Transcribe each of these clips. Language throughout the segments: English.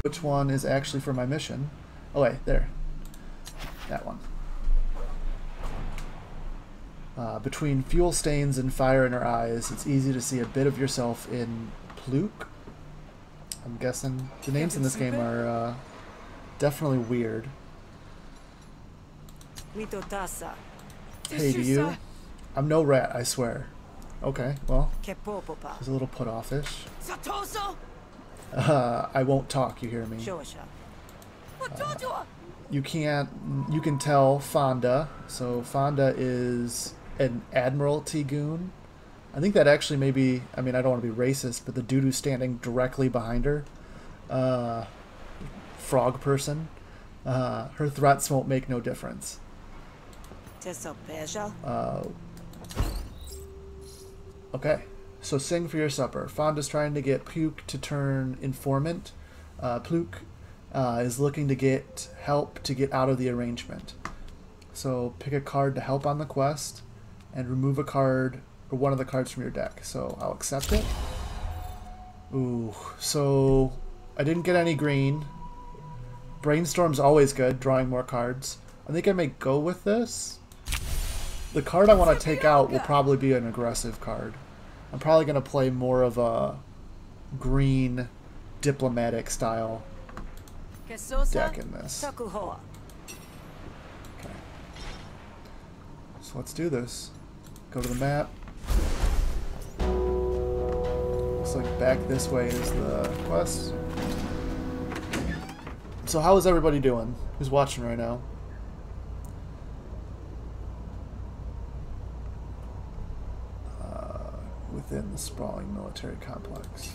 which one is actually for my mission. Oh wait, there. That one. Between fuel stains and fire in her eyes, it's easy to see a bit of yourself in Pluk. I'm guessing the names in this game are definitely weird. Hey to you. I'm no rat, I swear. Okay, well, he's a little put-offish. I won't talk, you hear me. You can tell Fonda. So Fonda is an Admiralty goon. I think that actually maybe, I mean, I don't want to be racist, but the dude who's standing directly behind her, frog person, her threats won't make no difference. Okay, so sing for your supper. Fonda's trying to get Puke to turn informant. Pluk is looking to get help to get out of the arrangement. So pick a card to help on the quest and remove a card or one of the cards from your deck. So I'll accept it. Ooh, so I didn't get any green. Brainstorm's always good, drawing more cards. I think I may go with this. The card I want to take out will probably be an aggressive card. I'm probably going to play more of a green diplomatic style deck in this. Okay. So let's do this. Go to the map. Looks like back this way is the quest. So how is everybody doing? Who's watching right now? Within the sprawling military complex.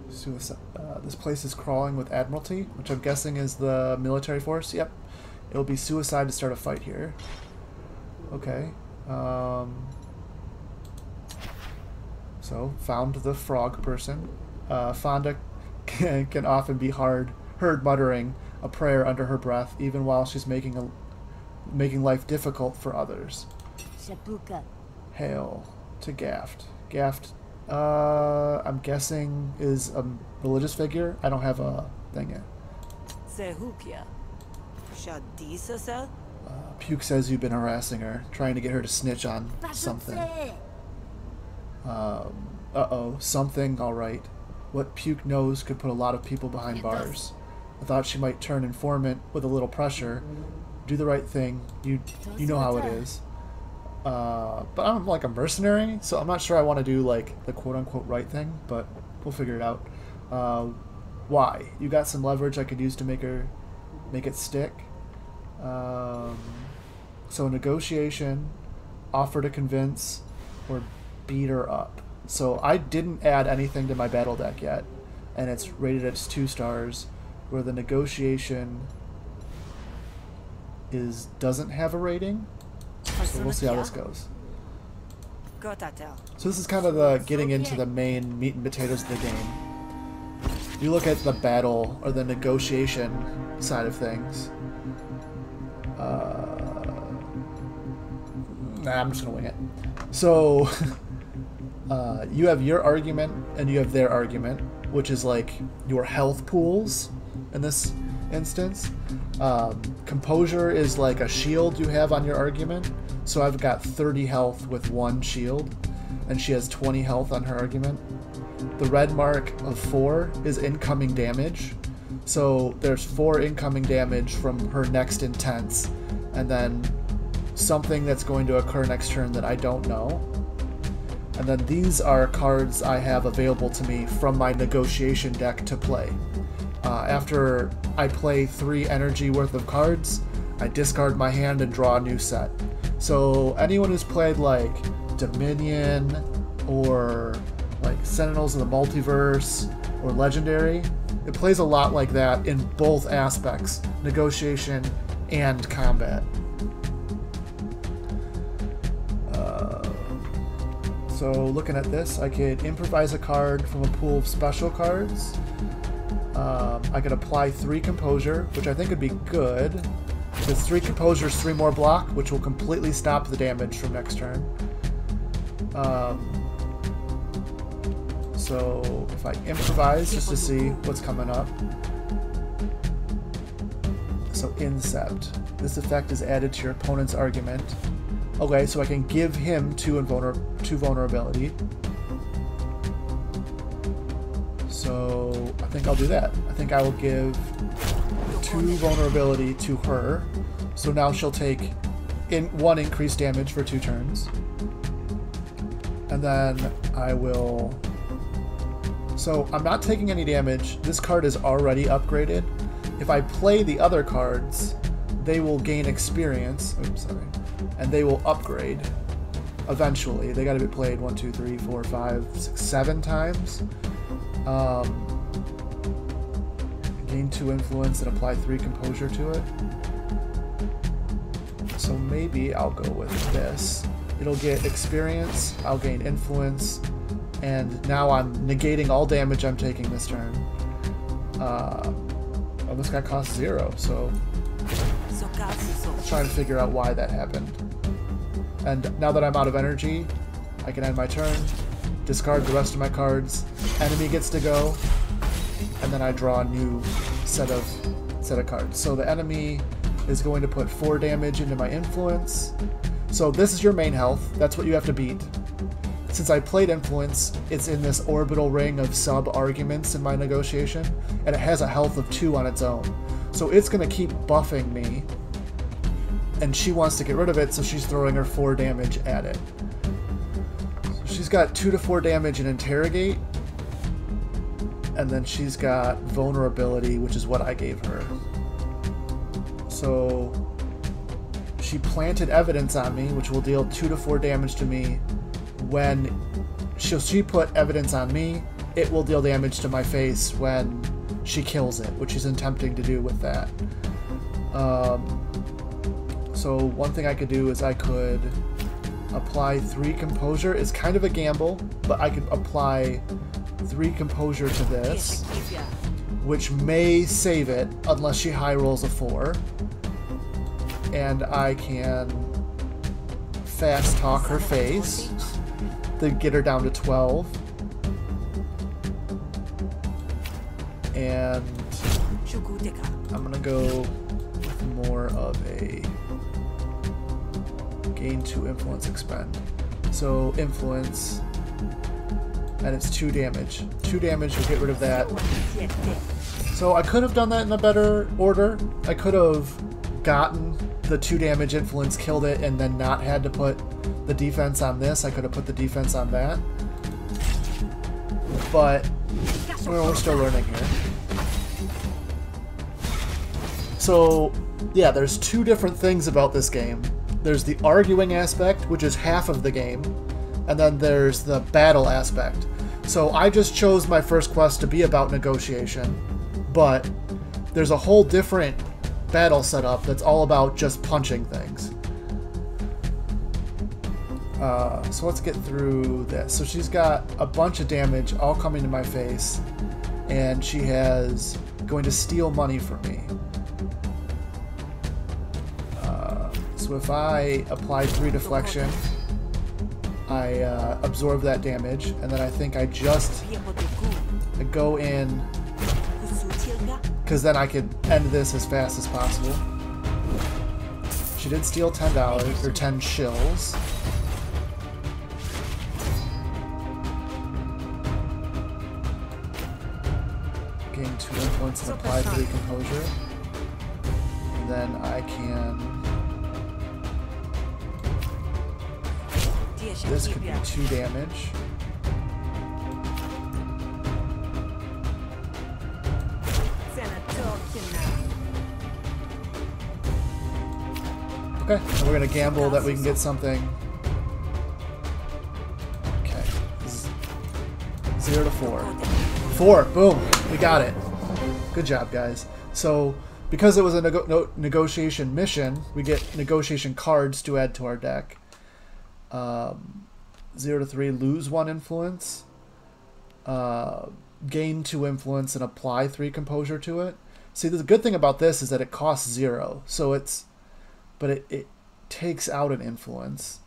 This place is crawling with Admiralty, which I'm guessing is the military force. Yep. It'll be suicide to start a fight here. Okay. So, found the frog person. Fonda can often be heard muttering a prayer under her breath, even while she's making life difficult for others. Hail to Gaft. Gaft, I'm guessing is a religious figure. I don't have a thing yet. Puke says you've been harassing her, trying to get her to snitch on something. Uh-oh, something, alright. What Puke knows could put a lot of people behind bars. I thought she might turn informant with a little pressure. Do the right thing. You know how it is. But I'm like a mercenary, so I'm not sure I want to do like the quote-unquote right thing, but we'll figure it out. Why? You got some leverage I could use to make it stick. So negotiation, offer to convince, or beat her up. So I didn't add anything to my battle deck yet, and it's rated at 2 stars, where the negotiation doesn't have a rating. So we'll see how this goes. So this is kind of the getting into the main meat and potatoes of the game. You look at the battle or the negotiation side of things. I'm just gonna wing it. So you have your argument and you have their argument, which is like your health pools in this instance. Composure is like a shield you have on your argument. So I've got 30 health with 1 shield, and she has 20 health on her argument. The red mark of 4 is incoming damage. So there's 4 incoming damage from her next intense, and then something that's going to occur next turn that I don't know. And then these are cards I have available to me from my negotiation deck to play. After I play 3 energy worth of cards, I discard my hand and draw a new set. So anyone who's played like Dominion or like Sentinels of the Multiverse or Legendary, it plays a lot like that in both aspects, negotiation and combat. So looking at this, I could improvise a card from a pool of special cards. I could apply 3 Composure, which I think would be good. Because 3 Composure is 3 more block, which will completely stop the damage from next turn. So if I improvise just to see what's coming up. So Incept. This effect is added to your opponent's argument. Okay, so I can give him two vulnerability. So I think I'll do that. I think I will give 2 vulnerability to her. So now she'll take 1 increased damage for 2 turns. And then I will... So I'm not taking any damage. This card is already upgraded. If I play the other cards, they will gain experience. Oops, sorry. And they will upgrade eventually. They got to be played 1, 2, 3, 4, 5, 6, 7 times. Gain 2 influence and apply 3 composure to it. So maybe I'll go with this. It'll get experience, I'll gain influence, and now I'm negating all damage I'm taking this turn. Oh, this guy costs 0, so I'm trying to figure out why that happened. And now that I'm out of energy, I can end my turn, discard the rest of my cards, enemy gets to go, and then I draw a new set of cards. So the enemy is going to put 4 damage into my influence. So this is your main health. That's what you have to beat. Since I played influence, it's in this orbital ring of sub-arguments in my negotiation, and it has a health of 2 on its own. So it's going to keep buffing me, and she wants to get rid of it, so she's throwing her 4 damage at it. So she's got 2 to 4 damage in Interrogate, and then she's got vulnerability, which is what I gave her. So she planted evidence on me, which will deal 2 to 4 damage to me. When she put evidence on me, it will deal damage to my face when she kills it, which she's attempting to do with that. So one thing I could do is I could apply 3 composure. It's kind of a gamble, but I could apply 3 composure to this, which may save it unless she high rolls a 4. And I can fast talk her face to get her down to 12. And I'm gonna go with more of a gain 2 influence expend. So influence, and it's 2 damage. 2 damage will get rid of that. So I could have done that in a better order. I could have gotten the 2 damage influence, killed it, and then not had to put the defense on this. I could have put the defense on that. But we're still learning here. So yeah, there's 2 different things about this game. There's the arguing aspect, which is half of the game, and then there's the battle aspect. So I just chose my first quest to be about negotiation, but there's a whole different battle setup that's all about just punching things. So let's get through this. So she's got a bunch of damage all coming to my face, and she has going to steal money from me. So if I apply 3 deflection, I absorb that damage, and then I think I go in, because then I could end this as fast as possible. She did steal $10, or 10 shills. Gain 2 influence and apply 3 composure. And then I can... This could be 2 damage. Okay, and we're gonna gamble that we can get something. Okay, 0 to 4. 4, boom, we got it. Good job, guys. So, because it was a negotiation mission, we get negotiation cards to add to our deck. 0 to 3, lose 1 influence. Gain 2 influence and apply 3 composure to it. See, the good thing about this is that it costs 0, so it's... But it takes out an influence.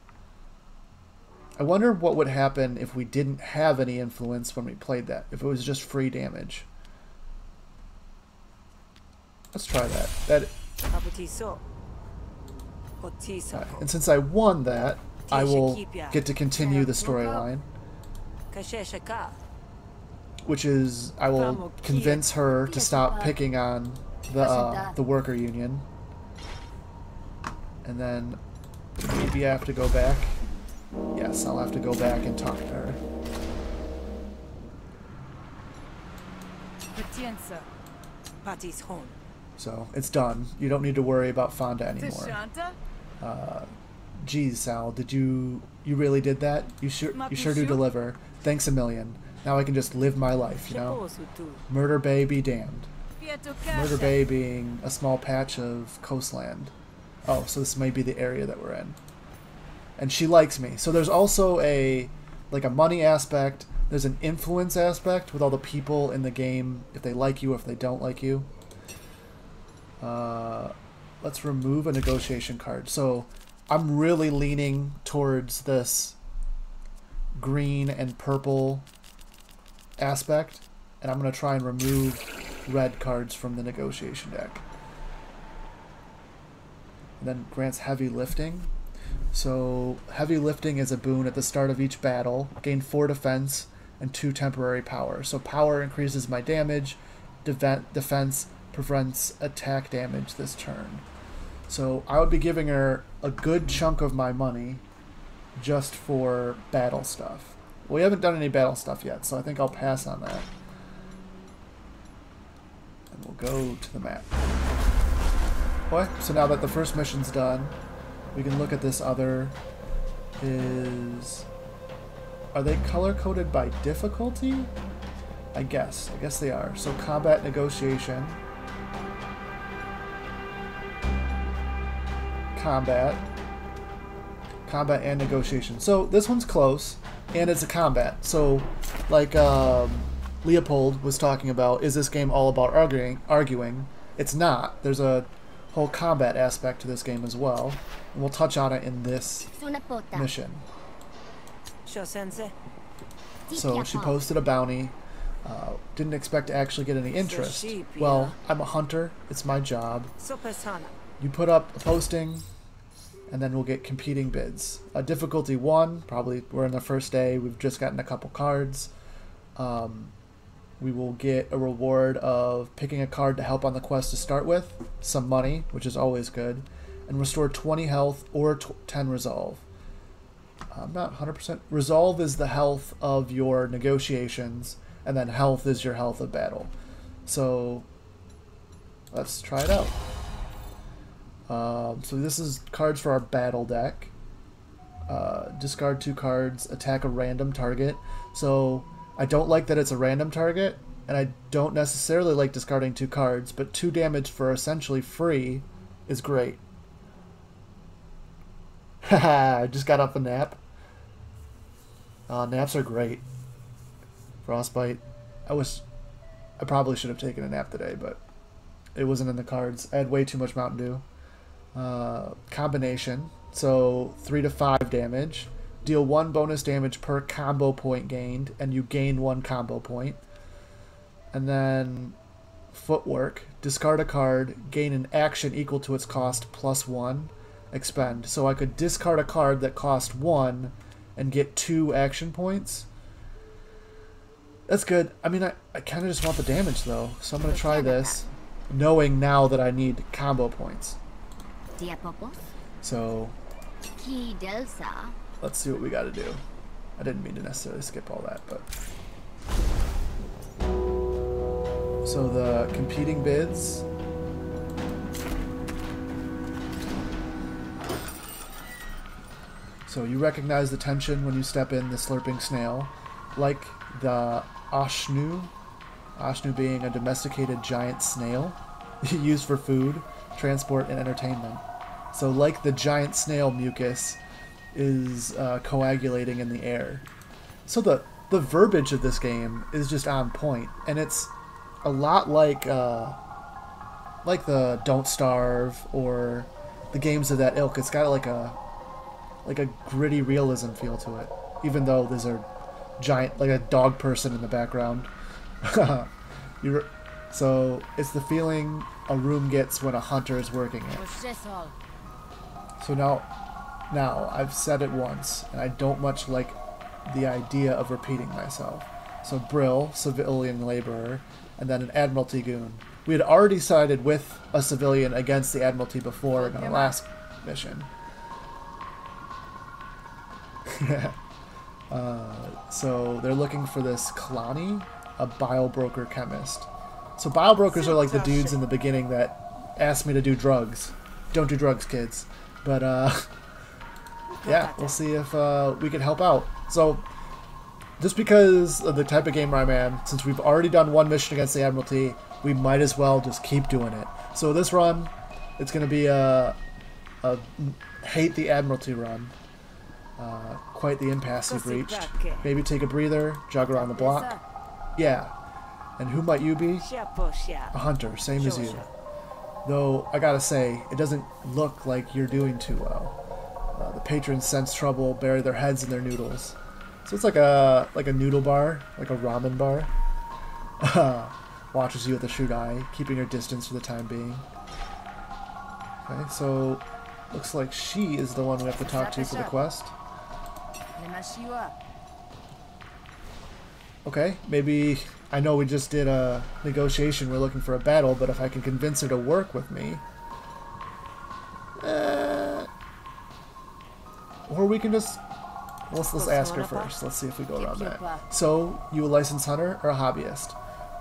I wonder what would happen if we didn't have any influence when we played that. If it was just free damage. Let's try that. Right. And since I won that, I will get to continue the storyline. Which is, I will convince her to stop picking on the worker union. And then maybe I have to go back. Yes, I'll have to go back and talk to her. So, it's done. You don't need to worry about Fonda anymore. Geez, Sal, did you really did that? You sure do deliver. Thanks a million. Now I can just live my life, you know? Murder Bay be damned. Murder Bay being a small patch of coastland. Oh, so this may be the area that we're in. And she likes me. So there's also a money aspect. There's an influence aspect with all the people in the game, if they like you or if they don't like you. Let's remove a negotiation card. So I'm really leaning towards this green and purple aspect, and I'm going to try and remove red cards from the negotiation deck. And then grants heavy lifting. So heavy lifting is a boon at the start of each battle. Gain 4 defense and 2 temporary power. So power increases my damage. Defense prevents attack damage this turn. So I would be giving her a good chunk of my money just for battle stuff. We haven't done any battle stuff yet, so I think I'll pass on that. And we'll go to the map. Okay, so now that the first mission's done, we can look at this other. Are they color-coded by difficulty? I guess they are. So combat negotiation. Combat and negotiation. So this one's close, and it's a combat. So, like Leopold was talking about, is this game all about arguing? It's not. There's a whole combat aspect to this game as well, and we'll touch on it in this mission. So she posted a bounty. Didn't expect to actually get any interest. Well, I'm a hunter. It's my job. You put up a posting, and then we'll get competing bids. Difficulty 1, probably we're in the first day. We've just gotten a couple cards. We will get a reward of picking a card to help on the quest to start with, some money, which is always good, and restore 20 health or 10 resolve. I'm not 100%. Resolve is the health of your negotiations, and then health is your health of battle. So let's try it out. So this is cards for our battle deck. Discard 2 cards, attack a random target. So I don't like that it's a random target, and I don't necessarily like discarding 2 cards, but 2 damage for essentially free is great. Haha, I just got off a nap. Naps are great. Frostbite. I probably should have taken a nap today, but it wasn't in the cards. I had way too much Mountain Dew. Combination. So 3 to 5 damage. Deal 1 bonus damage per combo point gained, and you gain 1 combo point. And then footwork. Discard a card, gain an action equal to its cost plus 1. Expend. So I could discard a card that cost 1 and get 2 action points. That's good. I mean, I kind of just want the damage, though. So I'm going to try this, knowing now that I need combo points. So let's see what we got to do. I didn't mean to necessarily skip all that, but... So the competing bids... So you recognize the tension when you step in the slurping snail, like the Ashnu. Ashnu being a domesticated giant snail used for food, transport, and entertainment. So like the giant snail, mucus is coagulating in the air. So the verbiage of this game is just on point, and it's a lot like the Don't Starve or the games of that ilk. It's got like a gritty realism feel to it. even though there's a giant, like a dog person in the background. So it's the feeling a room gets when a hunter is working it. So now I've said it once, and I don't much like the idea of repeating myself. So Brill, civilian laborer, and then an Admiralty goon. We had already sided with a civilian against the Admiralty before in our last mission. So they're looking for this Kalani, a bile broker chemist. So bile brokers are like the dudes in the beginning that asked me to do drugs. Don't do drugs, kids. But yeah, we'll see if we can help out. So just because of the type of gamer I'm in, since we've already done one mission against the Admiralty, we might as well just keep doing it. So this run, it's going to be a hate the Admiralty run. Quite the impasse you've reached. Maybe take a breather, jog around the block. Yeah. And who might you be? A hunter, same as you. Though, I gotta say, it doesn't look like you're doing too well. The patrons sense trouble, bury their heads in their noodles. So it's like a noodle bar, like a ramen bar. Watches you with a shrewd eye, keeping her distance for the time being. Okay, so looks like she is the one we have to talk to for the quest. Okay, maybe, I know we just did a negotiation, we're looking for a battle, but if I can convince her to work with me... or we can just... Let's ask her first. Let's see if we go around that. So, you a licensed hunter or a hobbyist?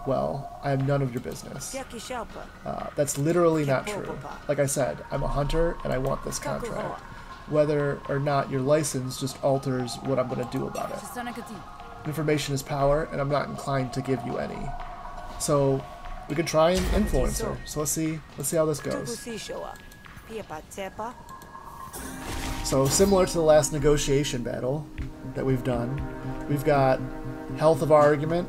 Well, I am none of your business. That's literally not true. Like I said, I'm a hunter and I want this contract. Whether or not you're licensed just alters what I'm going to do about it. Information is power, and I'm not inclined to give you any. So, we can try and influence her. So let's see how this goes. So, similar to the last negotiation battle that we've done, we've got health of our argument,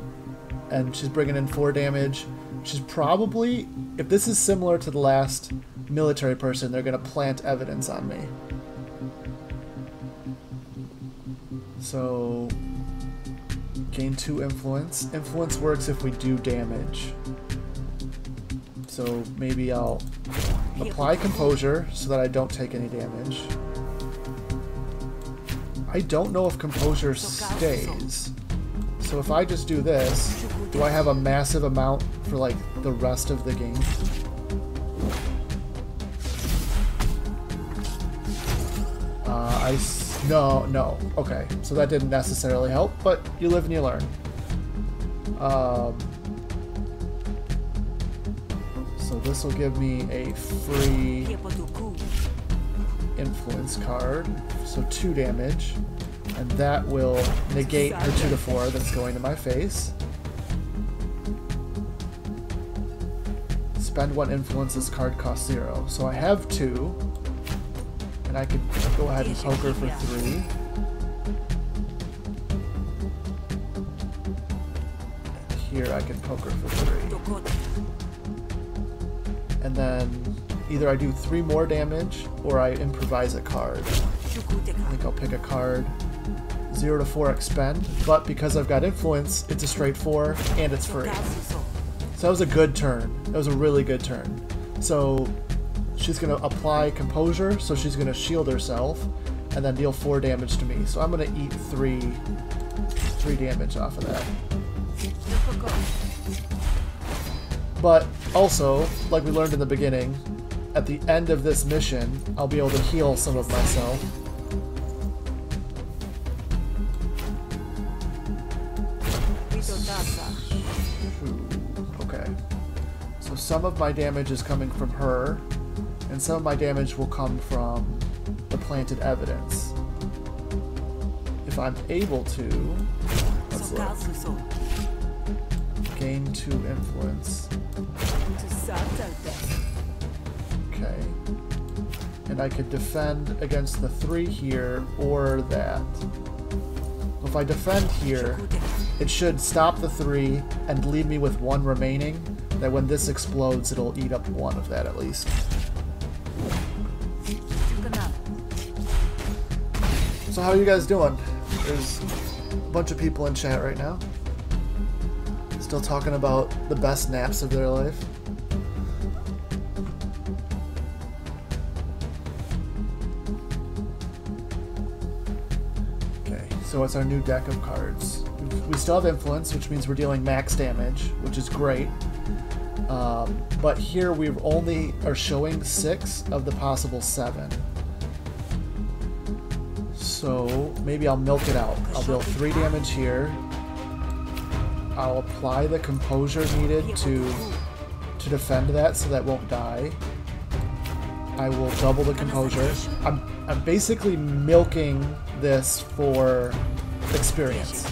and she's bringing in 4 damage. She's probably, if this is similar to the last military person, they're going to plant evidence on me. So, gain 2 influence. Influence works if we do damage. So maybe I'll apply composure so that I don't take any damage. I don't know if composure stays. So if I just do this, do I have a massive amount for like the rest of the game? No. Okay, so that didn't necessarily help, but you live and you learn. So this will give me a free influence card, so 2 damage, and that will negate her 2 to 4 that's going to my face. Spend 1 influence, this card costs 0. So I have 2. And I could go ahead and poke her for 3. And here I can poke her for 3. And then either I do 3 more damage or I improvise a card. I think I'll pick a card. 0 to 4 expend, but because I've got influence, it's a straight 4 and it's free. So that was a good turn. That was a really good turn. So she's going to apply composure, so she's going to shield herself, and then deal 4 damage to me. So I'm going to eat 3 damage off of that. But also, like we learned in the beginning, at the end of this mission, I'll be able to heal some of myself. Okay. So some of my damage is coming from her, and some of my damage will come from the planted evidence. If I'm able to, let's look. Gain 2 influence. Okay. And I could defend against the 3 here, or that. If I defend here, it should stop the 3 and leave me with 1 remaining, that when this explodes, it'll eat up 1 of that at least. So how are you guys doing? There's a bunch of people in chat right now. Still talking about the best naps of their life. Okay, so what's our new deck of cards? We still have influence, which means we're dealing max damage, which is great. But here we only are showing 6 of the possible 7. So maybe I'll milk it out. I'll deal 3 damage here. I'll apply the composure needed to defend that so that won't die. I will double the composure. I'm basically milking this for experience.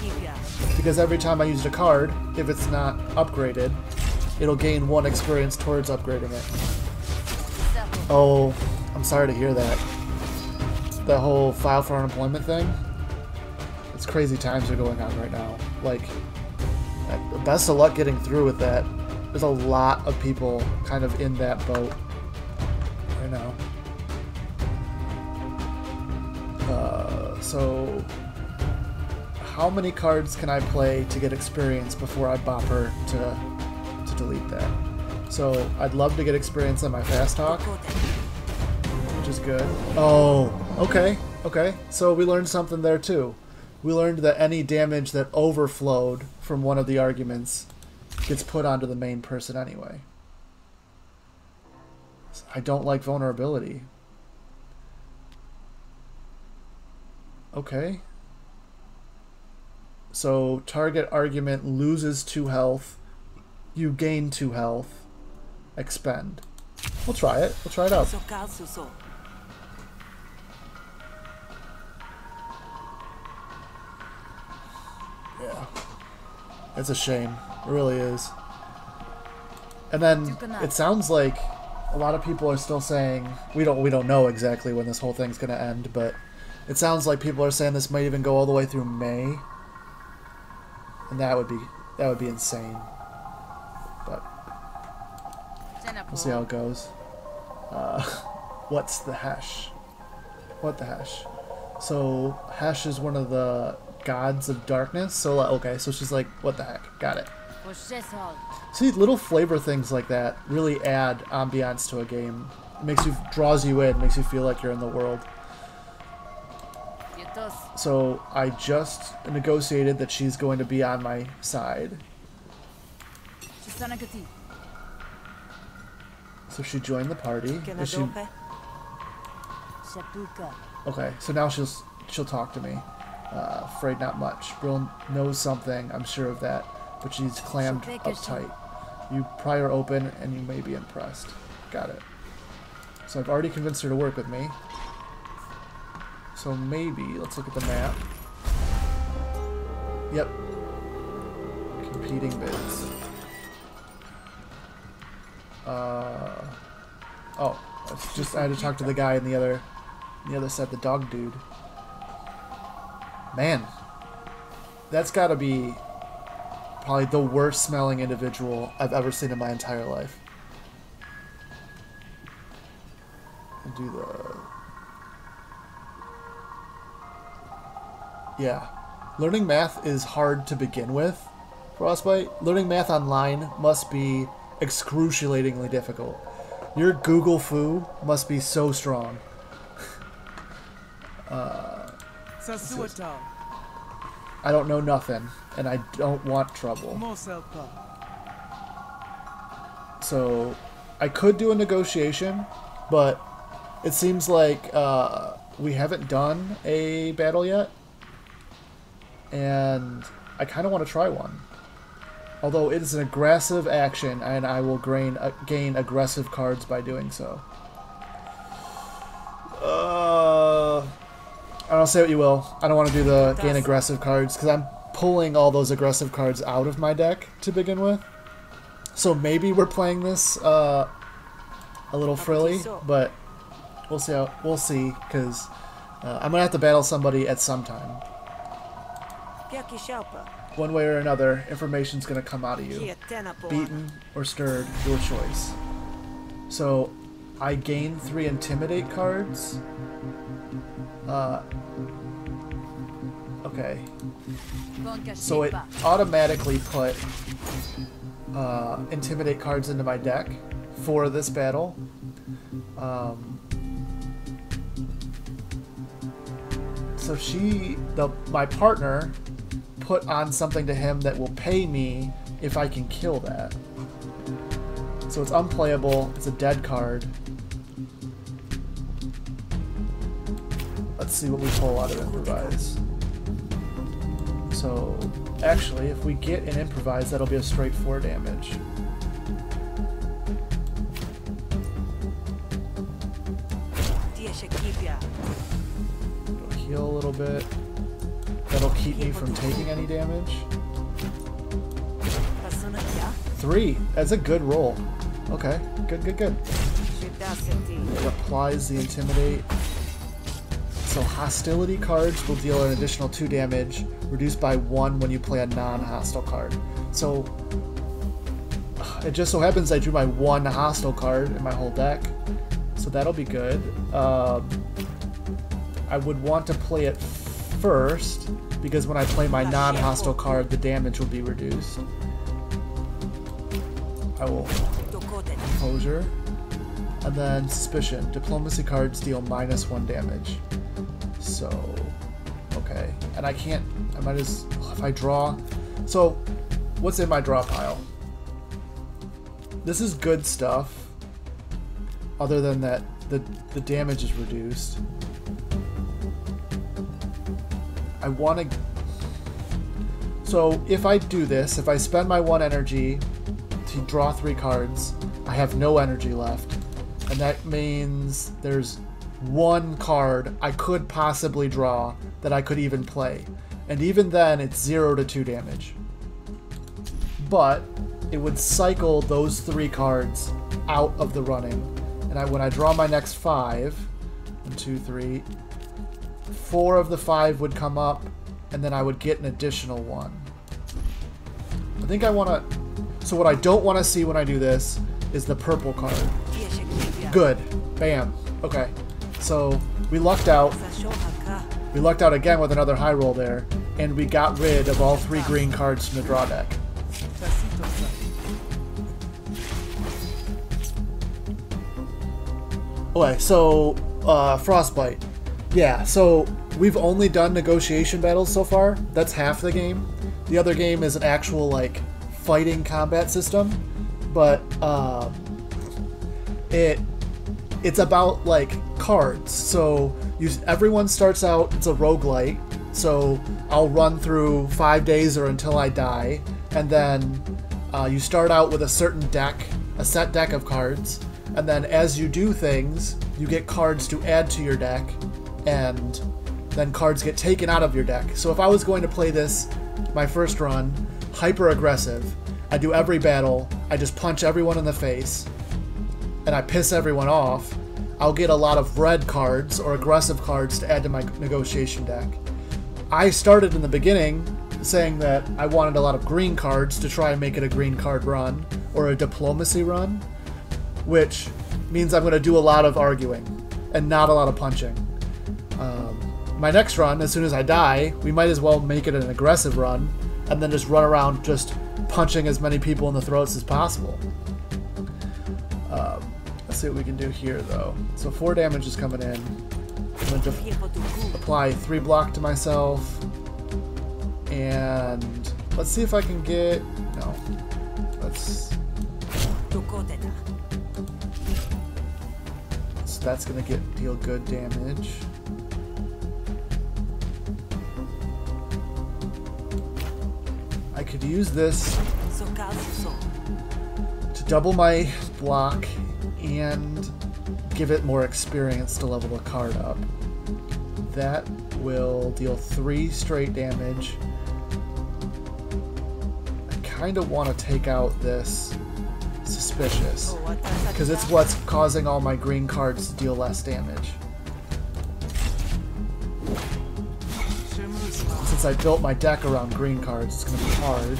Because every time I used a card, if it's not upgraded, it'll gain 1 experience towards upgrading it. Oh, I'm sorry to hear that. That whole file for unemployment thing. It's crazy times are going on right now. Like, best of luck getting through with that. There's a lot of people kind of in that boat right now. So how many cards can I play to get experience before I bop her to delete that? So I'd love to get experience on my fast talk, which is good. Oh, okay, okay. So we learned something there too. We learned that any damage that overflowed from one of the arguments gets put onto the main person anyway. I don't like vulnerability. Okay. So target argument loses 2 health. You gain 2 health. Expend. We'll try it. We'll try it out. Yeah. It's a shame. It really is. And then it sounds like a lot of people are still saying we don't know exactly when this whole thing's gonna end, but it sounds like people are saying this might even go all the way through May. And that would be insane. But we'll see how it goes. What's the hash? What the hash? So hash is one of the gods of darkness. So okay, so she's like, what the heck? Got it. See, little flavor things like that really add ambiance to a game. It makes you, draws you in, makes you feel like you're in the world. So I just negotiated that she's going to be on my side. So she joined the party. Is she... Okay, so now she'll talk to me. Afraid not much. Brill knows something, I'm sure of that, but she's clammed uptight. You pry her open and you may be impressed. Got it. So I've already convinced her to work with me. So maybe, let's look at the map. Yep. Competing bids. Oh, it's just I had to talk to the guy in the other set, the dog dude. Man, that's gotta be probably the worst smelling individual I've ever seen in my entire life. And do the... Yeah. Learning math is hard to begin with, Frostbite. Learning math online must be excruciatingly difficult. Your Google foo must be so strong. I don't know nothing, and I don't want trouble. So, I could do a negotiation, but it seems like we haven't done a battle yet, and I kind of want to try one. Although it is an aggressive action, and I will gain aggressive cards by doing so. I don't say what you will. I don't want to do the gain aggressive cards because I'm pulling all those aggressive cards out of my deck to begin with. So maybe we're playing this a little frilly, but we'll see because I'm gonna have to battle somebody at some time. One way or another, information's gonna come out of you. Beaten or stirred, your choice. So I gain 3 intimidate cards. Okay. So it automatically put Intimidate cards into my deck for this battle. So my partner put on something to him that will pay me if I can kill that. So it's unplayable. It's a dead card. Let's see what we pull out of Improvise. So, actually, if we get an Improvise, that'll be a straight 4 damage. It'll heal a little bit. That'll keep me from taking any damage. 3. That's a good roll. Okay, good. It applies the Intimidate. So hostility cards will deal an additional 2 damage, reduced by 1 when you play a non-hostile card. So it just so happens I drew my 1 hostile card in my whole deck, so that'll be good. I would want to play it first, because when I play my non-hostile card, the damage will be reduced. I will Composure, and then Suspicion. Diplomacy cards deal -1 damage. So, okay. And I can't, I might as, if I draw. So, what's in my draw pile? This is good stuff. Other than that, the damage is reduced. I want to... So, if I do this, if I spend my 1 energy to draw 3 cards, I have no energy left. And that means there's 1 card I could possibly draw that I could even play. And even then, it's 0 to 2 damage. But it would cycle those 3 cards out of the running. And when I draw my next 5, 1, 2, 3, 4 of the 5 would come up, and then I would get an additional 1. I think I want to... So what I don't want to see when I do this is the purple card. Good. Bam. Okay. So we lucked out. We lucked out again with another high roll there, and we got rid of all 3 green cards from the draw deck. Okay, so Frostbite. Yeah, so we've only done negotiation battles so far. That's half the game. The other game is an actual, like, fighting combat system, but it's about, like, cards. So everyone starts out, it's a roguelite, so I'll run through 5 days or until I die, and then you start out with a certain deck, a set deck of cards, and then as you do things, you get cards to add to your deck, and then cards get taken out of your deck. So if I was going to play this, my first run, hyper aggressive, I do every battle, I just punch everyone in the face, and I piss everyone off, I'll get a lot of red cards or aggressive cards to add to my negotiation deck. I started in the beginning saying that I wanted a lot of green cards to try and make it a green card run, or a diplomacy run, which means I'm going to do a lot of arguing and not a lot of punching. My next run, as soon as I die, we might as well make it an aggressive run and then just run around just punching as many people in the throats as possible. Let's see what we can do here, though. So 4 damage is coming in. I'm going to apply 3 block to myself. And let's see if I can get... No. Let's... So that's going to deal good damage. I could use this to double my block and give it more experience to level the card up. That will deal 3 straight damage. I kind of want to take out this Suspicious, because it's what's causing all my green cards to deal less damage. Since I built my deck around green cards, it's going to be hard.